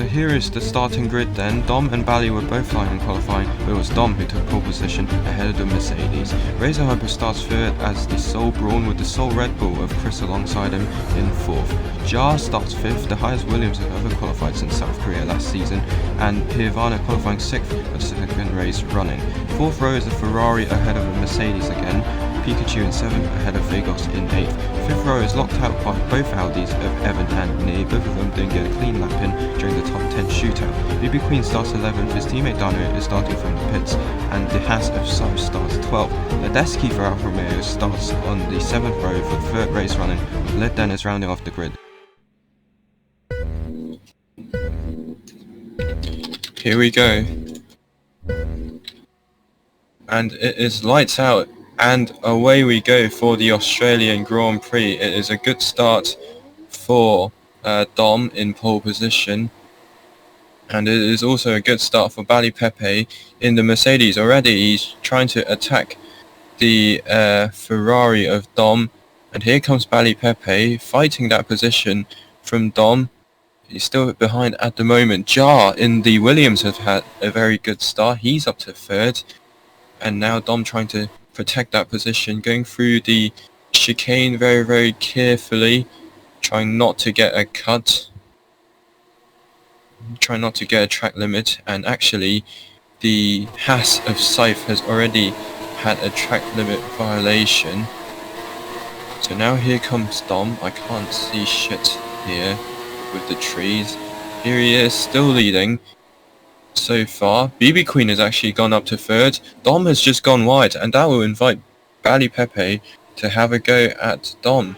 So here is the starting grid then. Dom and Bally were both flying in qualifying, but it was Dom who took pole position ahead of the Mercedes. Razor Hyper starts third as the sole Brawn with the sole Red Bull of Chris alongside him in fourth. Jar starts fifth, the highest Williams have ever qualified since South Korea last season, and Pirvana qualifying sixth for the second race running. Fourth row is the Ferrari ahead of the Mercedes again, Pikachu in 7th ahead of Vagos in 8th. Fifth row is locked out by both Audis of Evan and Near, both of them didn't get a clean lap in during the top 10 shootout. BB Queen starts 11th, his teammate Dino is starting from the pits, and the Haas of Sar starts 12th. Ledeski for Alfa Romeo starts on the 7th row for the third race running, with Led Dennis rounding off the grid. Here we go. And it is lights out. And away we go for the Australian Grand Prix. It is a good start for Dom in pole position. And it is also a good start for Bally Pepe in the Mercedes. Already he's trying to attack the Ferrari of Dom. And here comes Bally Pepe fighting that position from Dom. He's still behind at the moment. Jar in the Williams have had a very good start. He's up to third. And now Dom trying to protect that position, going through the chicane very, very carefully, trying not to get a cut, trying not to get a track limit, and actually the Haas of Scythe has already had a track limit violation. So now here comes Dom. I can't see shit here with the trees. Here he is, still leading. So far, BB Queen has actually gone up to third. Dom has just gone wide, and that will invite Bally Pepe to have a go at Dom.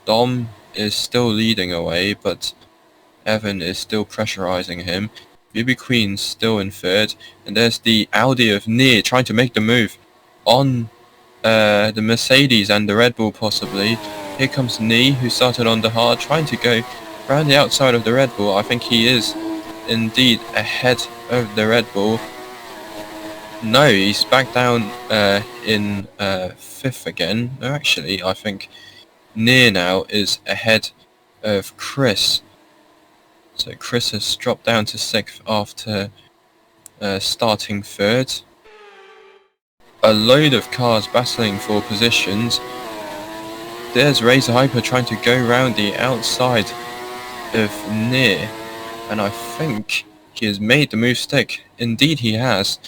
Dom is still leading away, but Evan is still pressurizing him. BB Queen's still in third, and there's the Audi of Near trying to make the move on the Mercedes and the Red Bull possibly. Here comes Nee, who started on the hard, trying to go around the outside of the Red Bull. I think he is indeed ahead of the Red Bull. No, he's back down in 5th again. No, actually, I think Near now is ahead of Chris. So Chris has dropped down to 6th after starting 3rd. A load of cars battling for positions. There's Razor Hyper trying to go around the outside of Near. And I think he has made the move stick. Indeed he has.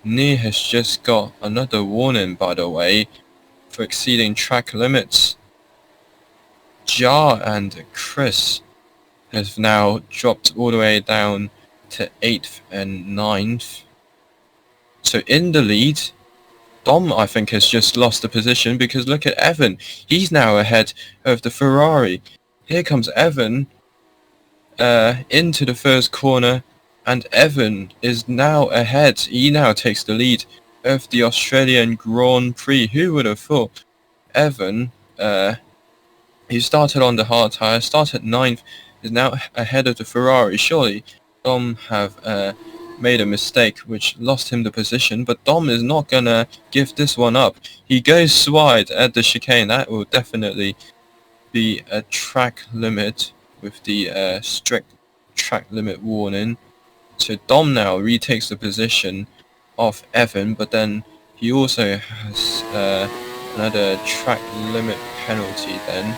Near has just got another warning, by the way, for exceeding track limits. Jar and Chris have now dropped all the way down to 8th and 9th. So in the lead, Dom I think has just lost the position, because look at Evan. He's now ahead of the Ferrari. Here comes Evan into the first corner, and Evan is now ahead. He now takes the lead of the Australian Grand Prix. Who would have thought? Evan, who started on the hard tyre, started 9th, is now ahead of the Ferrari. Surely Dom have made a mistake which lost him the position, but Dom is not gonna give this one up. He goes wide at the chicane. That will definitely be a track limit with the strict track limit warning. So Dom now retakes the position of Evan, but then he also has another track limit penalty then.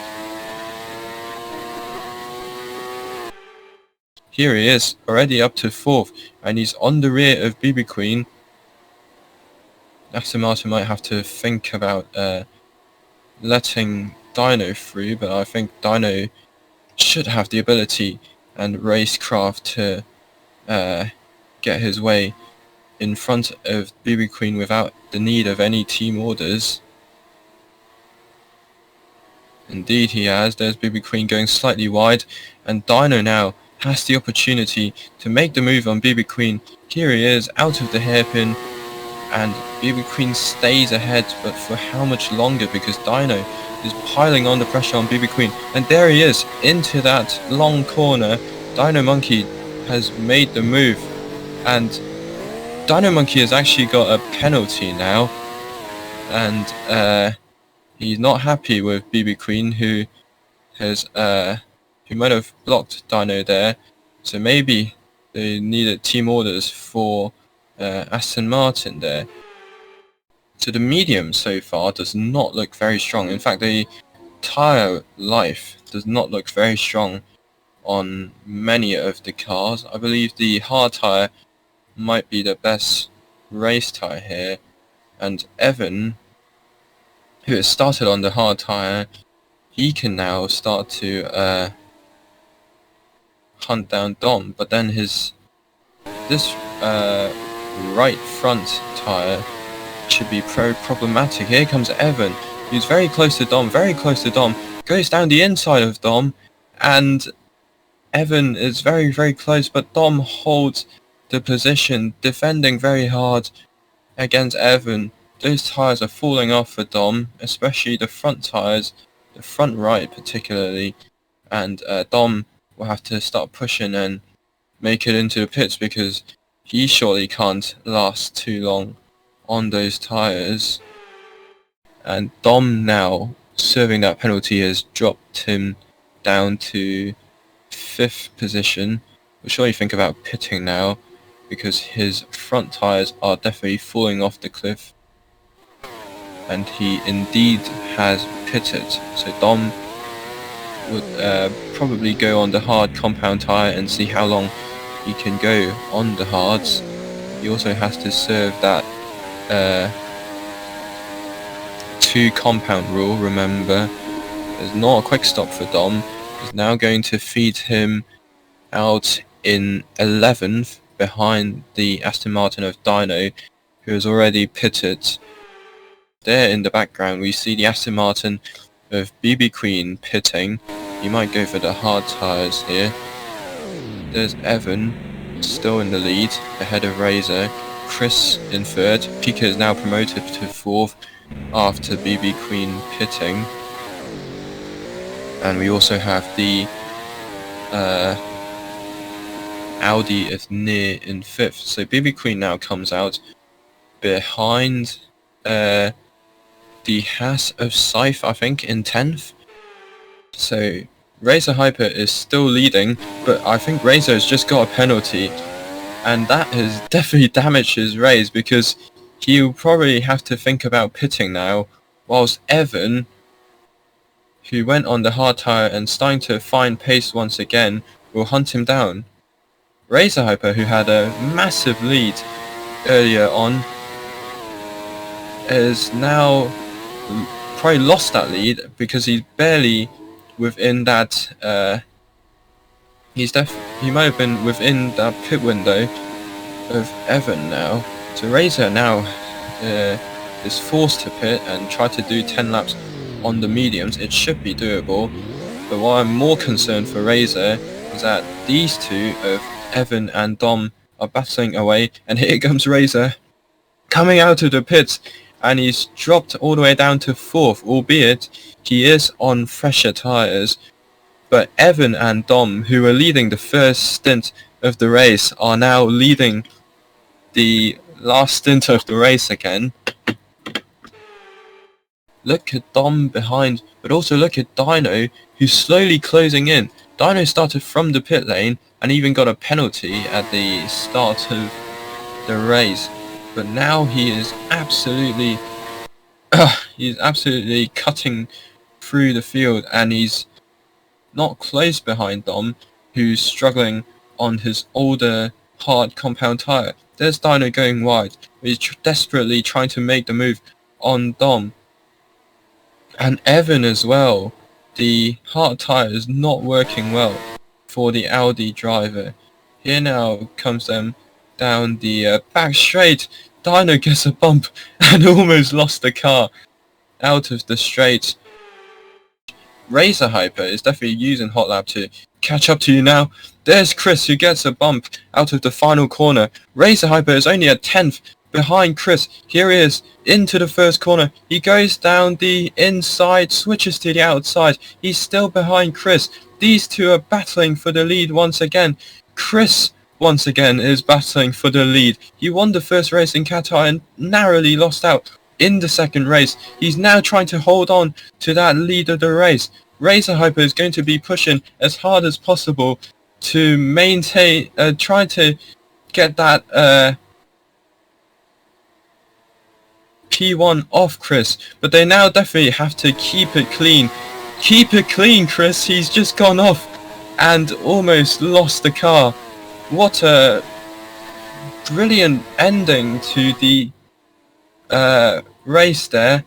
Here he is, already up to 4th, and he's on the rear of BB Queen. Aston Martin might have to think about letting Dino through, but I think Dino should have the ability and racecraft to get his way in front of BB Queen without the need of any team orders. Indeed he has. There's BB Queen going slightly wide, and Dino now has the opportunity to make the move on BB Queen. Here he is, out of the hairpin, and BB Queen stays ahead, but for how much longer, because Dino is piling on the pressure on BB Queen. And there he is, into that long corner. Dino Monkey has made the move, and Dino Monkey has actually got a penalty now, and he's not happy with BB Queen, who has who might have blocked Dino there. So maybe they needed team orders for Aston Martin there. So the medium so far does not look very strong. In fact, the tyre life does not look very strong on many of the cars. I believe the hard tyre might be the best race tyre here. And Evan, who has started on the hard tyre, he can now start to hunt down Dom. But then this right front tyre should be problematic. Here comes Evan, who's very close to Dom, goes down the inside of Dom, and Evan is very, very close, but Dom holds the position, defending very hard against Evan. Those tyres are falling off for Dom, especially the front tyres, the front right particularly, and Dom will have to start pushing and make it into the pits because he surely can't last too long on those tyres. And Dom now, serving that penalty, has dropped him down to 5th position. We'll surely think about pitting now because his front tyres are definitely falling off the cliff. And he indeed has pitted. So Dom would probably go on the hard compound tyre and see how long he can go on the hards. He also has to serve that 2 compound rule, remember. There's not a quick stop for Dom. He's now going to feed him out in 11th behind the Aston Martin of Dino, who has already pitted. There in the background we see the Aston Martin of BB Queen pitting. He might go for the hard tyres here. There's Evan still in the lead ahead of Razor. Chris in 3rd. Pika is now promoted to 4th after BB Queen pitting. And we also have the Audi is near in 5th. So BB Queen now comes out behind the Haas of Scythe, I think, in 10th. So Razor Hyper is still leading, but I think Razor has just got a penalty. And that has definitely damaged his race because he'll probably have to think about pitting now, whilst Evan, who went on the hard tyre and starting to find pace once again, will hunt him down. Razor Hyper, who had a massive lead earlier on, is now probably lost that lead because he's barely within that he might have been within that pit window of Evan now. So Razor now is forced to pit and try to do 10 laps on the mediums. It should be doable, but what I'm more concerned for Razor is that these two of Evan and Dom are battling away, and here comes Razor coming out of the pits, and he's dropped all the way down to 4th, albeit he is on fresher tyres. But Evan and Dom, who were leading the first stint of the race, are now leading the last stint of the race again. Look at Dom behind, but also look at Dino, who's slowly closing in. Dino started from the pit lane and even got a penalty at the start of the race. But now he is absolutely cutting through the field, and he's not close behind Dom, who's struggling on his older hard compound tyre. There's Dino going wide. He's desperately trying to make the move on Dom. And Evan as well. The hard tyre is not working well for the Audi driver. Here now comes them down the back straight. Dino gets a bump and almost lost the car out of the straight. Razor Hyper is definitely using Hot Lap to catch up to you now. There's Chris, who gets a bump out of the final corner. Razor Hyper is only at 10th behind Chris. Here he is into the first corner. He goes down the inside, switches to the outside. He's still behind Chris. These two are battling for the lead once again. Chris once again is battling for the lead. He won the first race in Qatar and narrowly lost out in the second race. He's now trying to hold on to that lead of the race. Razor Hyper is going to be pushing as hard as possible to maintain, try to get that P1 off Chris, but they now definitely have to keep it clean. Keep it clean, Chris. He's just gone off and almost lost the car. What a brilliant ending to the race there.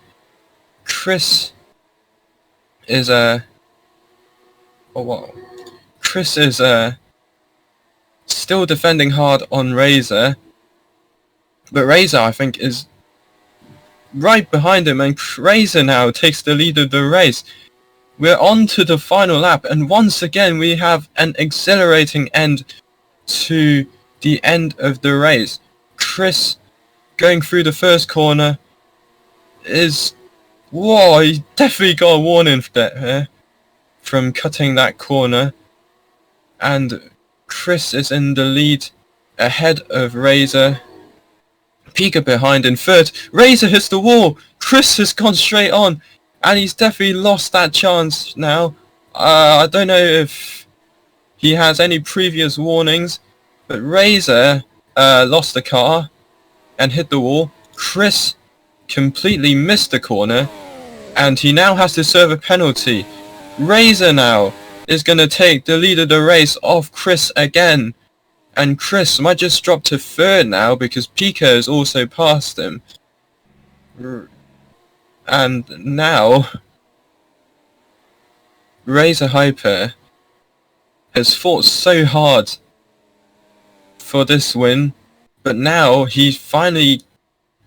Chris is Chris is still defending hard on Razor, but Razor, I think, is right behind him, and Razor now takes the lead of the race. We're on to the final lap, and once again we have an exhilarating end to the end of the race. Chris going through the first corner is... Whoa, he definitely got a warning there from cutting that corner, and Chris is in the lead ahead of Razor. Pika behind in third. Razor hits the wall. Chris has gone straight on, and he's definitely lost that chance now. I don't know if he has any previous warnings, but Razor lost the car and hit the wall. Chris completely missed the corner, and he now has to serve a penalty. Razor now is going to take the lead of the race off Chris again. And Chris might just drop to third now because Pika has also passed him. And now Razor Hyper has fought so hard for this win, but now he finally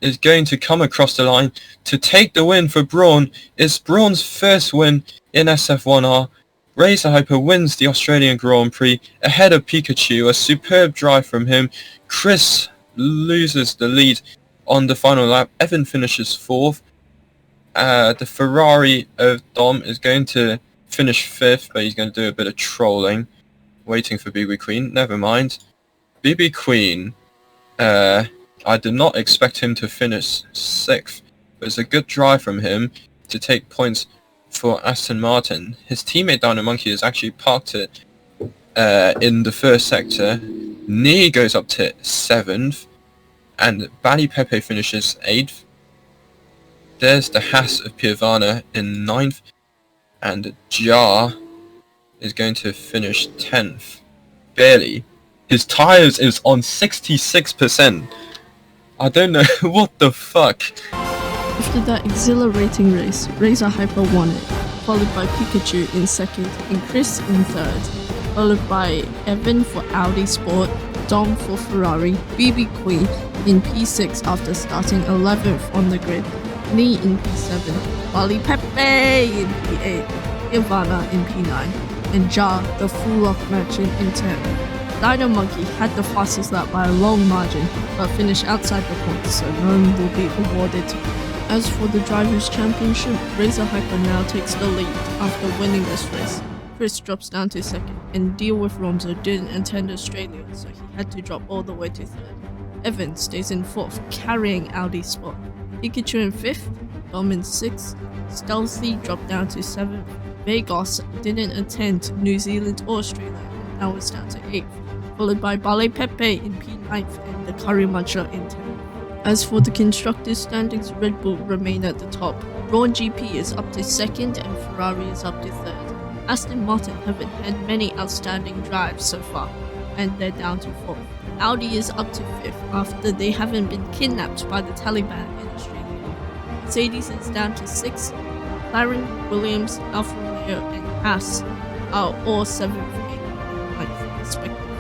is going to come across the line to take the win for Braun. It's Braun's first win in SF1R. Razor Hyper wins the Australian Grand Prix ahead of Pikachu, a superb drive from him. Chris loses the lead on the final lap. Evan finishes fourth. The Ferrari of Dom is going to finish fifth, but he's going to do a bit of trolling, waiting for BB Queen. Never mind. BB Queen, I did not expect him to finish sixth, but it's a good drive from him to take points for Aston Martin. His teammate Dino Monkey has actually parked it in the first sector. Nee goes up to 7th, and Bally Pepe finishes 8th. There's the Haas of Piavana in 9th, and Jar is going to finish 10th. Barely. His tyres is on 66%. I don't know what the fuck. After that exhilarating race, Razor Hyper won it, followed by Pikachu in second and Chris in third, followed by Evan for Audi Sport, Dom for Ferrari, BB Queen in P6 after starting 11th on the grid, Nee in P7, Bally Pepe in P8, Ivana in P9, and Jar, the full lock merchant, in 10th. Dino Monkey had the fastest lap by a long margin, but finished outside the points, so none will be awarded. As for the Drivers' Championship, Razor Hyper now takes the lead after winning this race. Chris drops down to second, and Deal with Romzo didn't attend Australia, so he had to drop all the way to third. Evan stays in fourth, carrying Audi Sport. Pikachu in fifth, Dom in sixth, Stealthy dropped down to seventh, Vegas didn't attend New Zealand or Australia, and now is down to eighth, followed by Bally Pepe in P9th and the Curry Muncher in 10th. As for the constructors' standings, Red Bull remain at the top. Braun GP is up to second and Ferrari is up to third. Aston Martin haven't had many outstanding drives so far, and they're down to fourth. Audi is up to fifth after they haven't been kidnapped by the Taliban in Australia. Mercedes is down to sixth. McLaren, Williams, Alfa Romeo and Haas are all 7th, 8th and 9th respectively.